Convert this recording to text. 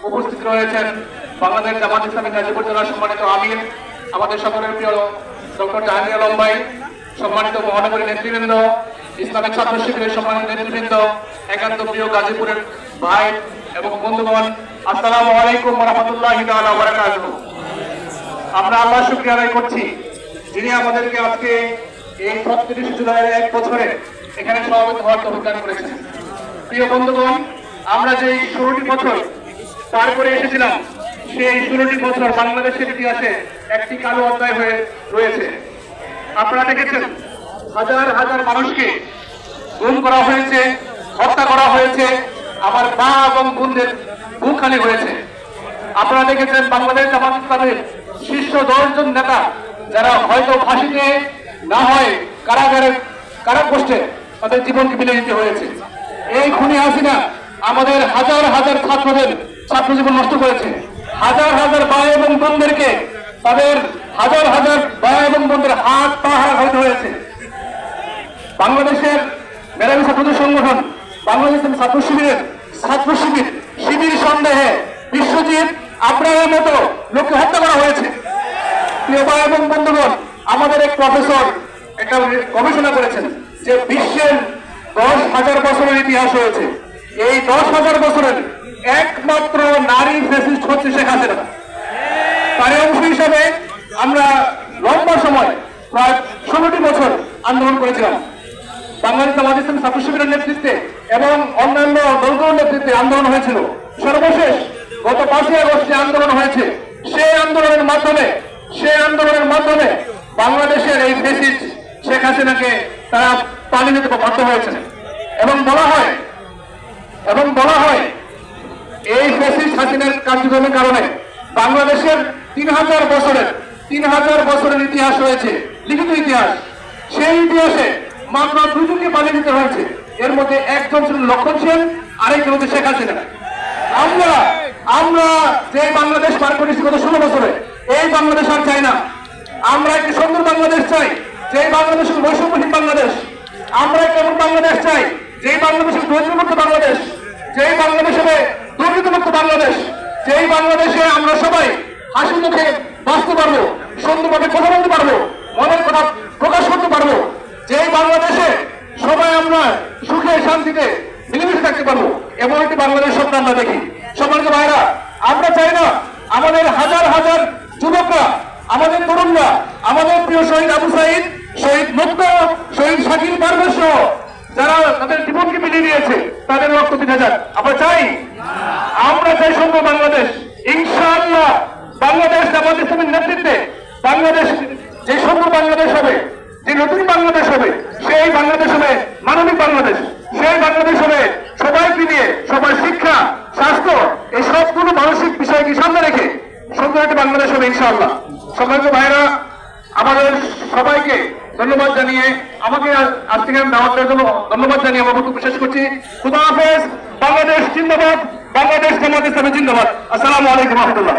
উপস্থিত রয়েছেন বাংলাদেশ জামাত ইসলামী গাজীপুর জেলার সম্মানিত আমির, আমাদের সকলের প্রিয় ডক্টর জাহাঙ্গীর আলম ভাই, সম্মানিত মহানগরী নেতৃবৃন্দ, ইসলামিক ছাত্র শিবিরের সম্মানিত নেতৃবৃন্দ, একান্ত প্রিয় গাজীপুরের ভাই এবং বন্ধুগণ, আসসালামু আলাইকুম ওয়া রাহমাতুল্লাহি তাআলা ওয়া বারাকাতুহু। আমরা আল্লাহর শুকরিয়া আদায় করছি যিনি আমাদেরকে আজকে এই ৩৬ জুলাইয়ের ১ বছরে এখানে সমবেত হওয়ার তৌফিক দান করেছেন। প্রিয় বন্ধুগণ, আমরা যে ১৬টি বছর পার করে এসেছিলাম, সেই ১৬টি বছর বাংলাদেশের ইতিহাসে একটি কালো অধ্যায় হয়ে রয়েছে। আপনারা দেখেছেন হাজার হাজার মানুষকে গুম করা হয়েছে, হত্যা করা হয়েছে, আমার মা এবং বোনদের বুক খালি হয়েছে। আপনারা দেখেছেন বাংলাদেশ জামাত ইসলামের শীর্ষ ১০ জন নেতা যারা হয়তো ফাঁসিতে না হয় কারাগারে তাদের জীবনকে বিলিয়ে দিতে হয়েছে। এই খুনি হাসিনা আমাদের হাজার হাজার ছাত্র জীবন নষ্ট করেছে। হাজার হাজার ভাই এবং বোনদেরকে তাদের হাজার হাজার ভাই এবং বোনদের হাত পা হারাতে হয়েছে। বাংলাদেশের মেধাবী ছাত্রদের সংগঠন বাংলাদেশ ছাত্র শিবির সন্দেহে বিশ্বজিৎ আবরারের মতো লোককে হত্যা করা হয়েছে। প্রিয় ভাই এবং বন্ধুগণ, আমাদের এক প্রফেসর একটা গবেষণা করেছেন যে বিশ্বের ১০,০০০ বছরের ইতিহাস হয়েছে, এই ১০,০০০ বছরের একমাত্র নারী ফ্যাসিস্ট হচ্ছে শেখ হাসিনা। তার অংশ হিসাবে আমরা লম্বা সময় প্রায় ১৬টি বছর আন্দোলন করেছিলাম। বাংলাদেশ জামাত ইসলামী ছাত্র শিবিরের নেতৃত্বে এবং অন্যান্য দলগুলোর নেতৃত্বে আন্দোলন হয়েছিল। সর্বশেষ গত ৫ই আগস্ট যে আন্দোলন হয়েছে, সেই আন্দোলনের মাধ্যমে বাংলাদেশের এই ফ্যাসিস্ট শেখ হাসিনাকে তারা পালিয়ে যেতে বাধ্য হয়েছে এবং বলা হয় এই ফ্যাসিস্ট হাসিনার কার্যক্রমের কারণে বাংলাদেশের ৩০০০ বছরের ইতিহাস রয়েছে, লিখিত ইতিহাস। সেই ইতিহাসে মাত্র ২ জনকে পালিয়ে দিতে হয়েছে। এর মধ্যে একজন ছিল লক্ষণ সেন, আরেকজন হচ্ছে শেখ হাসিনা। আমরা যে বাংলাদেশ পার করেছি গত ১৬ বছরে, এই বাংলাদেশ আর চাই না। আমরা একটি সুন্দর বাংলাদেশ চাই, যে বাংলাদেশ বৈষম্যহীন বাংলাদেশ। আমরা একটা এমন বাংলাদেশ চাই যে বাংলাদেশের দরিদ্রমুক্ত বাংলাদেশ, যেই বাংলাদেশ হবে দুর্নীতিমুক্ত বাংলাদেশ, যেই বাংলাদেশে আমরা সবাই হাসি মুখে বাঁচতে পারবো, সুন্দরভাবে কথা বলতে পারবো, মনের কথা প্রকাশ করতে পারবো, যেই বাংলাদেশে সবাই আমরা সুখে শান্তিতে মিলেমিশে থাকতে পারবো, এমন একটি বাংলাদেশ স্বপ্ন আমরা দেখি। সম্মানিত ভাইরা, আমরা চাই না আমাদের হাজার হাজার যুবকরা, আমাদের তরুণরা, আমাদের প্রিয় শহীদ আবু সাইদ, শহীদ মুক্ত, শহীদ শাকিল পারভেজ সহ যারা তাদের জীবনকে বিলিয়ে দিয়েছে তাদের রক্ত দিতে যাক। আমরা চাই সুন্দর বাংলাদেশ। ইনশাআল্লাহ বাংলাদেশ জামাত ইসলামের নেতৃত্বে বাংলাদেশ যে সুন্দর বাংলাদেশ হবে, যে নতুন বাংলাদেশ হবে, সেই বাংলাদেশ হবে মানবিক বাংলাদেশ। সেই বাংলাদেশ হবে সবাইকে নিয়ে, সবার শিক্ষা, স্বাস্থ্য, এই সবগুলো মানসিক বিষয়কে সামনে রেখে সুন্দর একটা বাংলাদেশ হবে ইনশাআল্লাহ। সম্মানিত ভাইরা, আমাদের সবাইকে ধন্যবাদ জানিয়ে, আমাকে আজ থেকে দাওয়াত দেওয়ার জন্য ধন্যবাদ জানিয়ে আমার বক্তব্য শেষ করছি। খুদা হাফেজ। বাংলাদেশ জিন্দাবাদ, বাংলাদেশ জামাত ইসলামী জিন্দাবাদ। আসসালামু আলাইকুম ওয়া রাহমাতুল্লাহ।